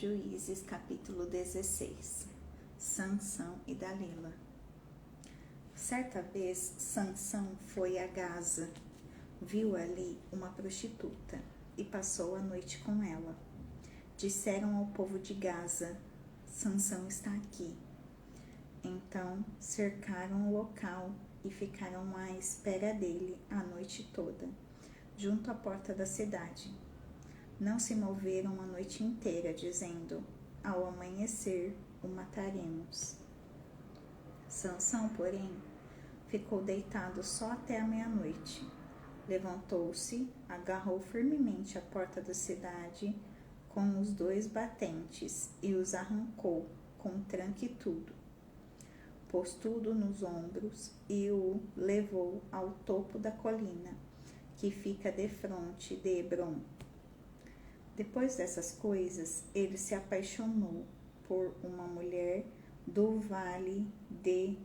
Juízes, capítulo 16. Sansão e Dalila. Certa vez, Sansão foi a Gaza, viu ali uma prostituta e passou a noite com ela. Disseram ao povo de Gaza: Sansão está aqui. Então cercaram o local e ficaram à espera dele a noite toda, junto à porta da cidade. Não se moveram a noite inteira, dizendo: ao amanhecer o mataremos. Sansão, porém, ficou deitado só até a meia-noite. Levantou-se, agarrou firmemente a porta da cidade com os 2 batentes e os arrancou, com tranque e tudo. Pôs tudo nos ombros e o levou ao topo da colina, que fica defronte de Hebrom. Depois dessas coisas, ele se apaixonou por uma mulher do vale de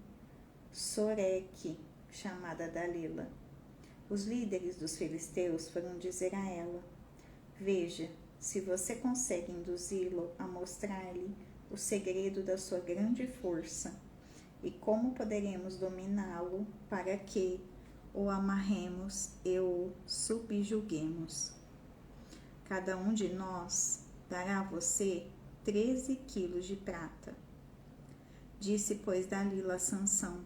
Soreque, chamada Dalila. Os líderes dos filisteus foram dizer a ela: veja, se você consegue induzi-lo a mostrar-lhe o segredo da sua grande força e como poderemos dominá-lo para que o amarremos e o subjuguemos. Cada um de nós dará a você 13 quilos de prata. Disse, pois, Dalila a Sansão: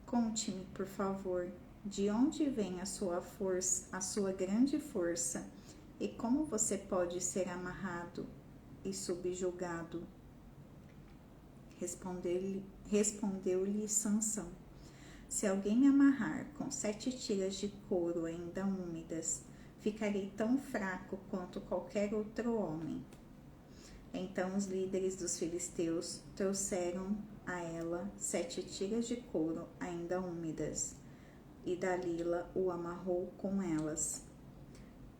conte-me, por favor, de onde vem a sua força, a sua grande força, e como você pode ser amarrado e subjugado. Respondeu-lhe Sansão: se alguém me amarrar com 7 tiras de couro ainda úmidas, ficarei tão fraco quanto qualquer outro homem. Então os líderes dos filisteus trouxeram a ela 7 tiras de couro ainda úmidas, e Dalila o amarrou com elas.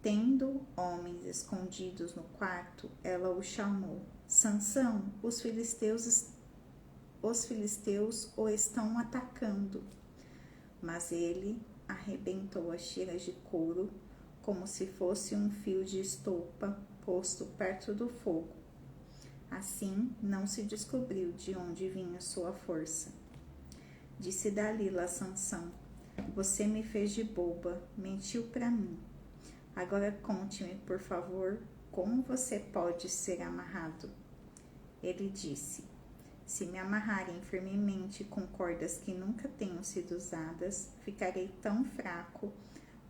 Tendo homens escondidos no quarto, ela o chamou: Sansão, os filisteus o estão atacando. Mas ele arrebentou as tiras de couro como se fosse um fio de estopa posto perto do fogo. Assim, não se descobriu de onde vinha sua força. Disse Dalila a Sansão: você me fez de boba, mentiu para mim. Agora conte-me, por favor, como você pode ser amarrado. Ele disse: se me amarrarem firmemente com cordas que nunca tenham sido usadas, ficarei tão fraco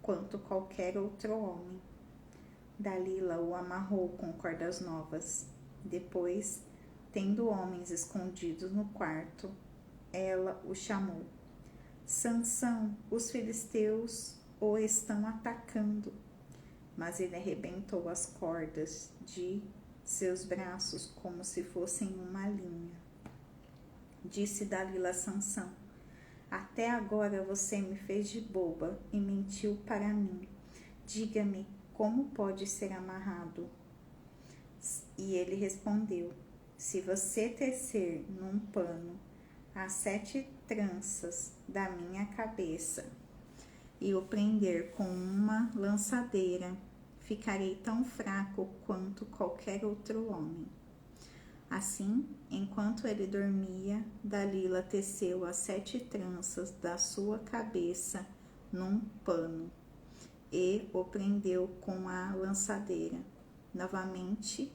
quanto qualquer outro homem. Dalila o amarrou com cordas novas. Depois, tendo homens escondidos no quarto, ela o chamou: Sansão, os filisteus o estão atacando. Mas ele arrebentou as cordas de seus braços como se fossem uma linha. Disse Dalila a Sansão: até agora você me fez de boba e mentiu para mim. Diga-me, como pode ser amarrado? E ele respondeu: se você tecer num pano as 7 tranças da minha cabeça e o prender com uma lançadeira, ficarei tão fraco quanto qualquer outro homem. Assim, enquanto ele dormia, Dalila teceu as 7 tranças da sua cabeça num pano e o prendeu com a lançadeira. Novamente,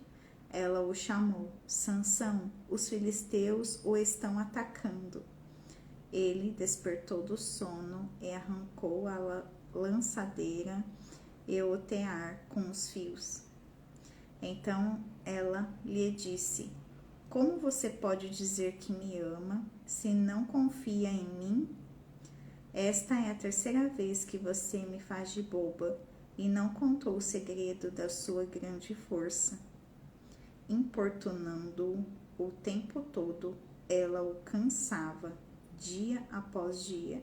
ela o chamou: Sansão, os filisteus o estão atacando. Ele despertou do sono e arrancou a lançadeira e o tear com os fios. Então ela lhe disse: como você pode dizer que me ama se não confia em mim? Esta é a 3ª vez que você me faz de boba e não contou o segredo da sua grande força. Importunando-o o tempo todo, ela o cansava, dia após dia,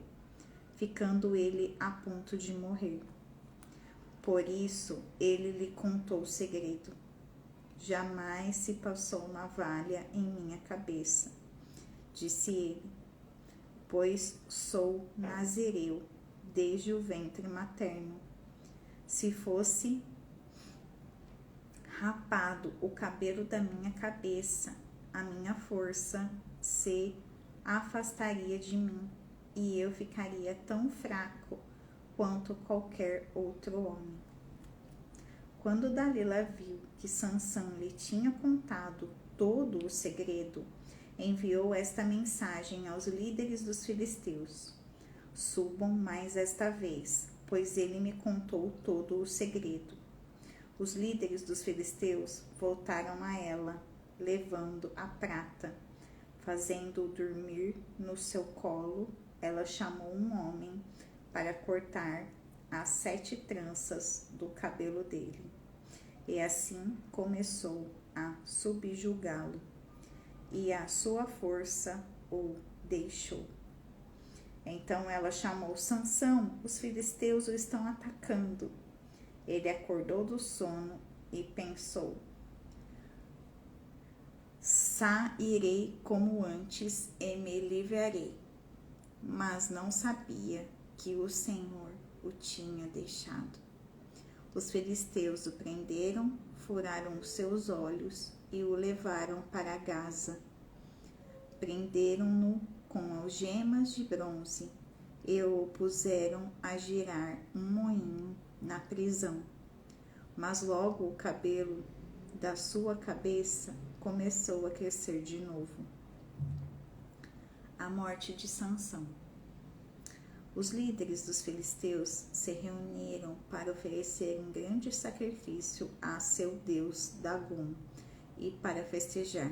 ficando ele a ponto de morrer. Por isso, ele lhe contou o segredo. Jamais se passou navalha em minha cabeça, disse ele, pois sou nazireu desde o ventre materno. Se fosse rapado o cabelo da minha cabeça, a minha força se afastaria de mim e eu ficaria tão fraco quanto qualquer outro homem. Quando Dalila viu que Sansão lhe tinha contado todo o segredo, enviou esta mensagem aos líderes dos filisteus: subam mais esta vez, pois ele me contou todo o segredo. Os líderes dos filisteus voltaram a ela, levando a prata. Fazendo-o dormir no seu colo, ela chamou um homem para cortar as 7 tranças do cabelo dele. E assim começou a subjugá-lo, e a sua força o deixou. Então ela chamou: Sansão, os filisteus o estão atacando. Ele acordou do sono e pensou: sairei como antes e me livrarei. Mas não sabia que o Senhor o tinha deixado. Os filisteus o prenderam, furaram os seus olhos e o levaram para Gaza. Prenderam-no com algemas de bronze e o puseram a girar um moinho na prisão. Mas logo o cabelo da sua cabeça começou a crescer de novo. A morte de Sansão. Os líderes dos filisteus se reuniram para oferecer um grande sacrifício a seu deus Dagom e para festejar,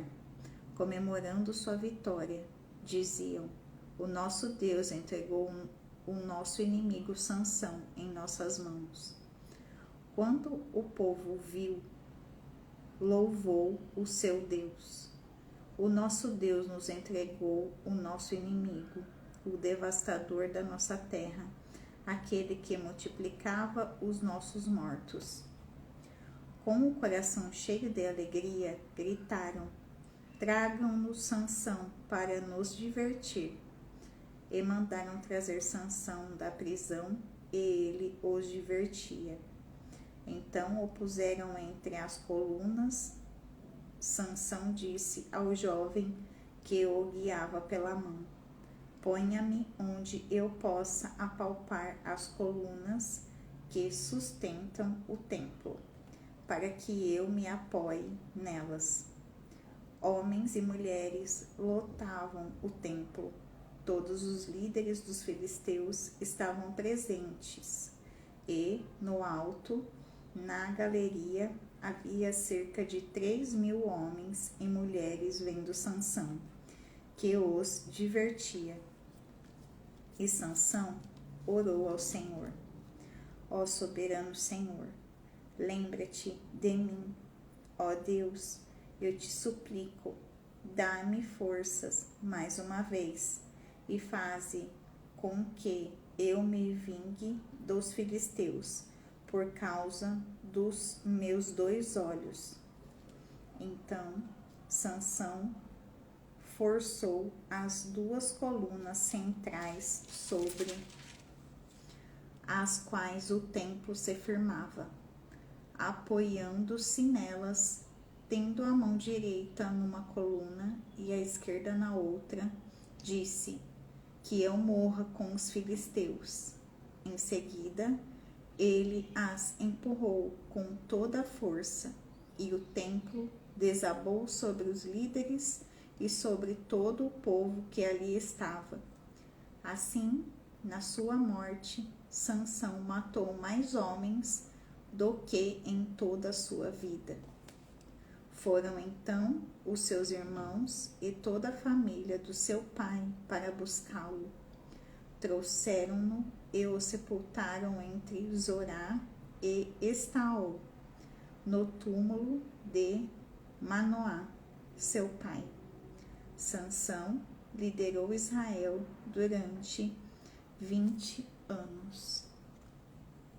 comemorando sua vitória. Diziam: o nosso Deus entregou o nosso inimigo Sansão em nossas mãos. Quando o povo viu, louvou o seu Deus. O nosso Deus nos entregou o nosso inimigo, o devastador da nossa terra, aquele que multiplicava os nossos mortos. Com o coração cheio de alegria, gritaram: tragam-nos Sansão para nos divertir. E mandaram trazer Sansão da prisão, e ele os divertia. Então o puseram entre as colunas. Sansão disse ao jovem que o guiava pela mão: ponha-me onde eu possa apalpar as colunas que sustentam o templo, para que eu me apoie nelas. Homens e mulheres lotavam o templo. Todos os líderes dos filisteus estavam presentes e, no alto, na galeria, havia cerca de 3.000 homens e mulheres vendo Sansão, que os divertia. E Sansão orou ao Senhor: ó soberano Senhor, lembra-te de mim, ó Deus, eu te suplico, dá-me forças mais uma vez e faze com que eu me vingue dos filisteus por causa dos meus 2 olhos. Então Sansão forçou as 2 colunas centrais sobre as quais o templo se firmava, apoiando-se nelas, tendo a mão direita numa coluna e a esquerda na outra, disse: que eu morra com os filisteus. Em seguida, ele as empurrou com toda a força, e o templo desabou sobre os líderes e sobre todo o povo que ali estava. Assim, na sua morte, Sansão matou mais homens do que em toda a sua vida. Foram então os seus irmãos e toda a família do seu pai para buscá-lo. Trouxeram-no e o sepultaram entre Zorá e Estaol, no túmulo de Manoá, seu pai. Sansão liderou Israel durante 20 anos.